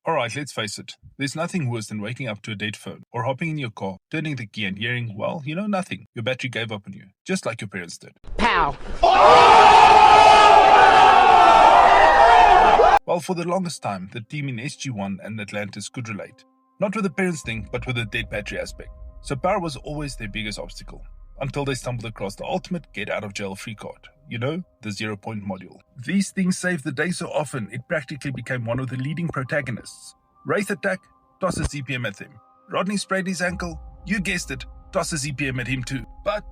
Alright, let's face it. There's nothing worse than waking up to a dead phone or hopping in your car, turning the key and hearing, well, nothing. Your battery gave up on you, just like your parents did. Pow! Well, for the longest time, the team in SG-1 and Atlantis could relate. Not with the parents thing, but with the dead battery aspect. So power was always their biggest obstacle, until they stumbled across the ultimate get-out-of-jail-free card. The 0 Point module. These things saved the day so often, it practically became one of the leading protagonists. Wraith attack, toss a ZPM at them. Rodney sprained his ankle, you guessed it, toss a ZPM at him too. But,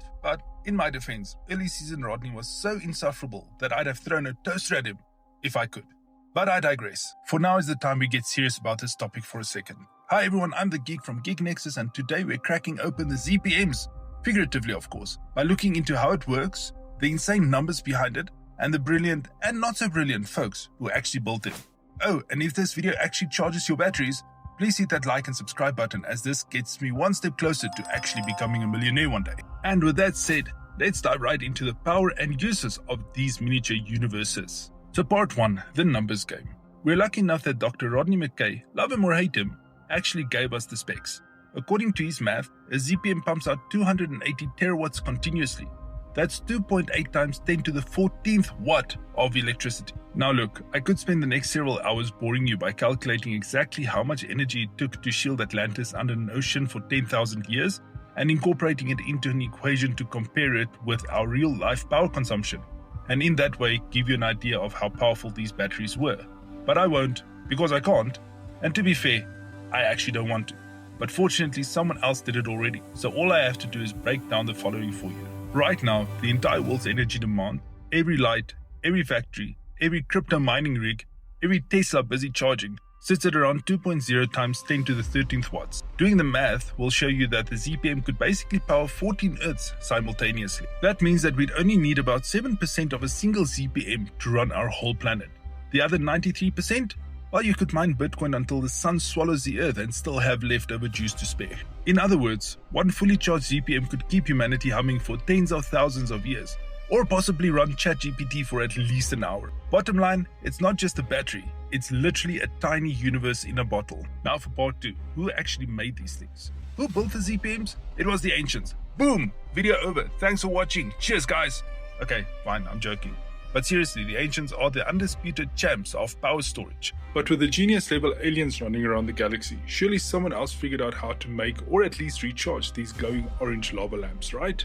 in my defense, early season Rodney was so insufferable that I'd have thrown a toaster at him, if I could. But I digress. For now is the time we get serious about this topic for a second. Hi everyone, I'm the Geek from Geek Nexus, and today we're cracking open the ZPMs. Figuratively, of course, by looking into how it works, the insane numbers behind it, and the brilliant and not so brilliant folks who actually built it. Oh, and if this video actually charges your batteries, please hit that like and subscribe button, as this gets me one step closer to actually becoming a millionaire one day. And with that said, let's dive right into the power and uses of these miniature universes. So part 1, the numbers game. We're lucky enough that Dr. Rodney McKay, love him or hate him, actually gave us the specs. According to his math, a ZPM pumps out 280 terawatts continuously. That's 2.8 times 10 to the 14th watt of electricity. Now look, I could spend the next several hours boring you by calculating exactly how much energy it took to shield Atlantis under an ocean for 10,000 years and incorporating it into an equation to compare it with our real-life power consumption, and in that way give you an idea of how powerful these batteries were. But I won't, because I can't, and to be fair, I actually don't want to. But fortunately, someone else did it already, so all I have to do is break down the following for you. Right now, the entire world's energy demand, every light, every factory, every crypto mining rig, every Tesla busy charging, sits at around 2.0 times 10 to the 13th watts. Doing the math will show you that the ZPM could basically power 14 Earths simultaneously. That means that we'd only need about 7% of a single ZPM to run our whole planet. The other 93%? Well, you could mine Bitcoin until the sun swallows the Earth and still have leftover juice to spare. In other words, one fully charged ZPM could keep humanity humming for tens of thousands of years, or possibly run ChatGPT for at least an hour. Bottom line, it's not just a battery, it's literally a tiny universe in a bottle. Now for part 2, who actually made these things? Who built the ZPMs? It was the ancients. Boom! Video over. Thanks for watching. Cheers guys! Okay, fine, I'm joking. But seriously, the ancients are the undisputed champs of power storage. But with the genius level aliens running around the galaxy, surely someone else figured out how to make or at least recharge these glowing orange lava lamps, right?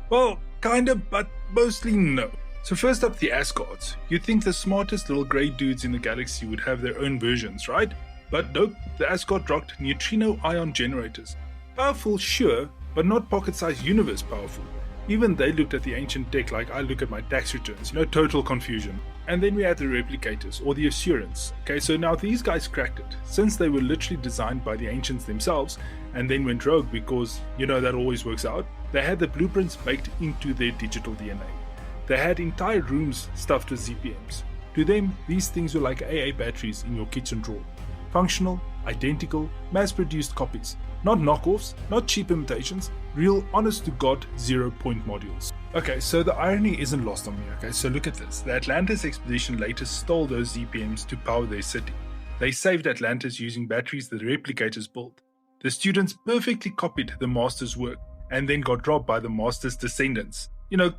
Well, kinda, but mostly no. So first up, the Asgards. You'd think the smartest little grey dudes in the galaxy would have their own versions, right? But nope, the Asgard rocked neutrino ion generators. Powerful, sure, but not pocket-sized universe powerful. Even they looked at the ancient tech like I look at my tax returns, total confusion. And then we had the Replicators, or the Assurance. Okay, so now these guys cracked it, since they were literally designed by the ancients themselves, and then went rogue because, that always works out. They had the blueprints baked into their digital DNA. They had entire rooms stuffed with ZPMs. To them, these things were like AA batteries in your kitchen drawer. Functional, identical, mass-produced copies. Not knockoffs, not cheap imitations, real honest-to-God 0 Point modules. Okay, so the irony isn't lost on me, okay, so look at this. The Atlantis expedition later stole those ZPMs to power their city. They saved Atlantis using batteries the Replicators built. The students perfectly copied the master's work, and then got dropped by the master's descendants.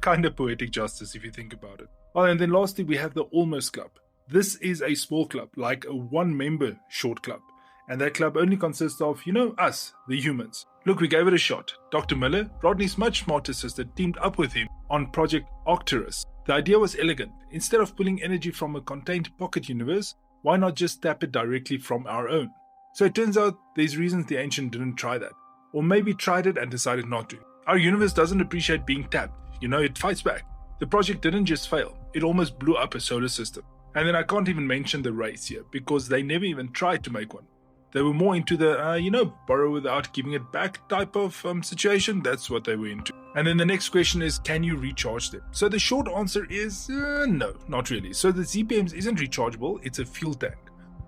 Kinda poetic justice if you think about it. Well, and then lastly we have the Almost Club. This is a small club, like a one-member short club. And that club only consists of, us, the humans. Look, we gave it a shot. Dr. Miller, Rodney's much smarter sister, teamed up with him on Project Arcturus. The idea was elegant. Instead of pulling energy from a contained pocket universe, why not just tap it directly from our own? So it turns out there's reasons the ancient didn't try that. Or maybe tried it and decided not to. Our universe doesn't appreciate being tapped. It fights back. The project didn't just fail, it almost blew up a solar system. And then I can't even mention the race here, because they never even tried to make one. They were more into the, borrow without giving it back type of situation. That's what they were into. And then the next question is, can you recharge them? So the short answer is, no, not really. So the ZPMs isn't rechargeable, it's a fuel tank.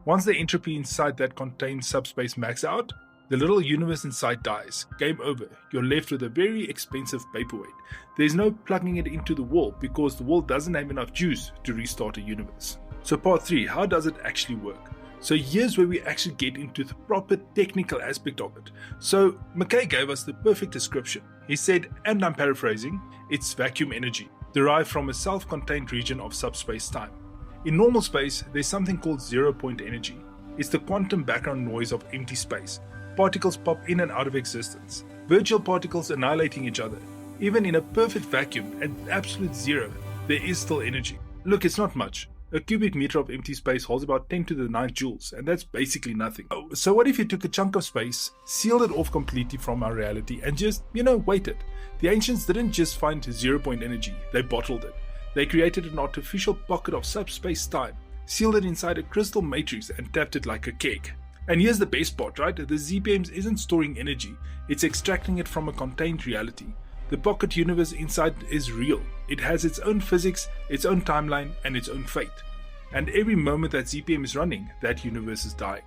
Once the entropy inside that contains subspace max out, the little universe inside dies. Game over. You're left with a very expensive paperweight. There's no plugging it into the wall, because the wall doesn't have enough juice to restart a universe. So part 3, how does it actually work? So here's where we actually get into the proper technical aspect of it. So McKay gave us the perfect description. He said, and I'm paraphrasing, it's vacuum energy, derived from a self-contained region of subspace-time. In normal space, there's something called zero-point energy. It's the quantum background noise of empty space. Particles pop in and out of existence. Virtual particles annihilating each other. Even in a perfect vacuum at absolute zero, there is still energy. Look, it's not much. A cubic meter of empty space holds about 10 to the 9 joules, and that's basically nothing. So what if you took a chunk of space, sealed it off completely from our reality, and just, waited? The ancients didn't just find zero-point energy, they bottled it. They created an artificial pocket of subspace time, sealed it inside a crystal matrix, and tapped it like a keg. And here's the best part, right? The ZPM isn't storing energy, it's extracting it from a contained reality. The pocket universe inside is real. It has its own physics, its own timeline, and its own fate. And every moment that ZPM is running, that universe is dying.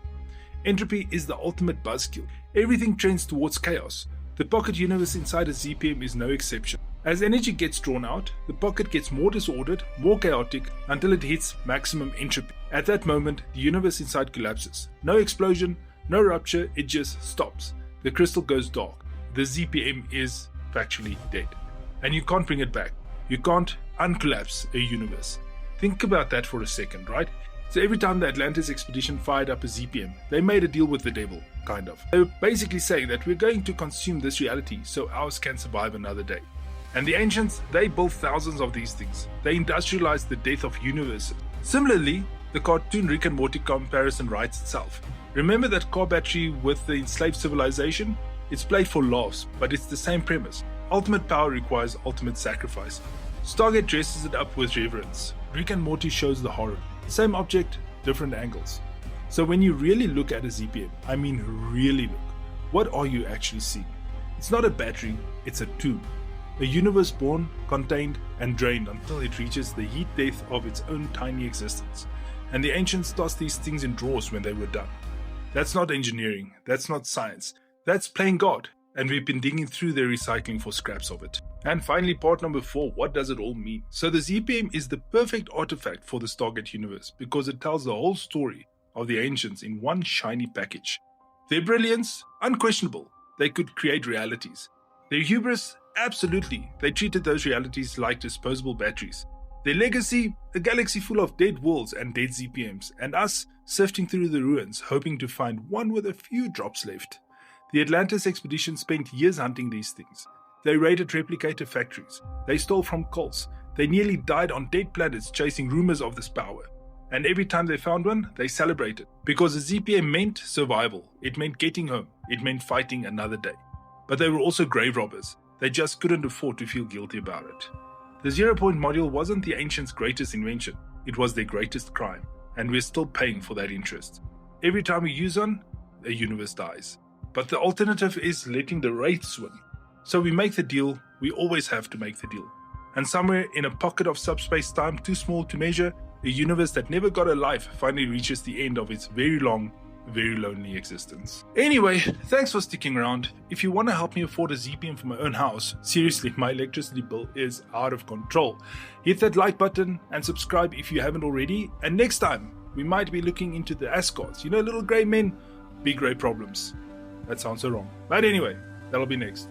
Entropy is the ultimate buzzkill. Everything trends towards chaos. The pocket universe inside a ZPM is no exception. As energy gets drawn out, the pocket gets more disordered, more chaotic, until it hits maximum entropy. At that moment, the universe inside collapses. No explosion, no rupture, it just stops. The crystal goes dark. The ZPM is factually dead. And you can't bring it back. You can't uncollapse a universe. Think about that for a second, right? So every time the Atlantis expedition fired up a ZPM, they made a deal with the devil, kind of. They were basically saying that we're going to consume this reality so ours can survive another day. And the ancients, they built thousands of these things. They industrialized the death of universes. Similarly, the cartoon Rick and Morty comparison writes itself. Remember that car battery with the enslaved civilization? It's played for laughs, but it's the same premise. Ultimate power requires ultimate sacrifice. Stargate dresses it up with reverence. Rick and Morty shows the horror. Same object, different angles. So when you really look at a ZPM, I mean really look, what are you actually seeing? It's not a battery, it's a tomb. A universe born, contained, and drained until it reaches the heat death of its own tiny existence. And the ancients tossed these things in drawers when they were done. That's not engineering, that's not science. That's playing God, and we've been digging through their recycling for scraps of it. And finally, part number 4, what does it all mean? So the ZPM is the perfect artifact for the Stargate universe because it tells the whole story of the ancients in one shiny package. Their brilliance, unquestionable. They could create realities. Their hubris, absolutely. They treated those realities like disposable batteries. Their legacy, a galaxy full of dead worlds and dead ZPMs, and us sifting through the ruins hoping to find one with a few drops left. The Atlantis expedition spent years hunting these things. They raided replicator factories. They stole from cults. They nearly died on dead planets chasing rumors of this power. And every time they found one, they celebrated. Because the ZPM meant survival. It meant getting home. It meant fighting another day. But they were also grave robbers. They just couldn't afford to feel guilty about it. The 0-point module wasn't the ancients' greatest invention. It was their greatest crime. And we're still paying for that interest. Every time we use one, a universe dies. But the alternative is letting the wraiths win. So we make the deal, we always have to make the deal. And somewhere in a pocket of subspace time too small to measure, a universe that never got a life finally reaches the end of its very long, very lonely existence. Anyway, thanks for sticking around. If you want to help me afford a ZPM for my own house, seriously, my electricity bill is out of control. Hit that like button and subscribe if you haven't already. And next time, we might be looking into the Asgards. Little grey men, big grey problems. That sounds so wrong. But anyway, that'll be next.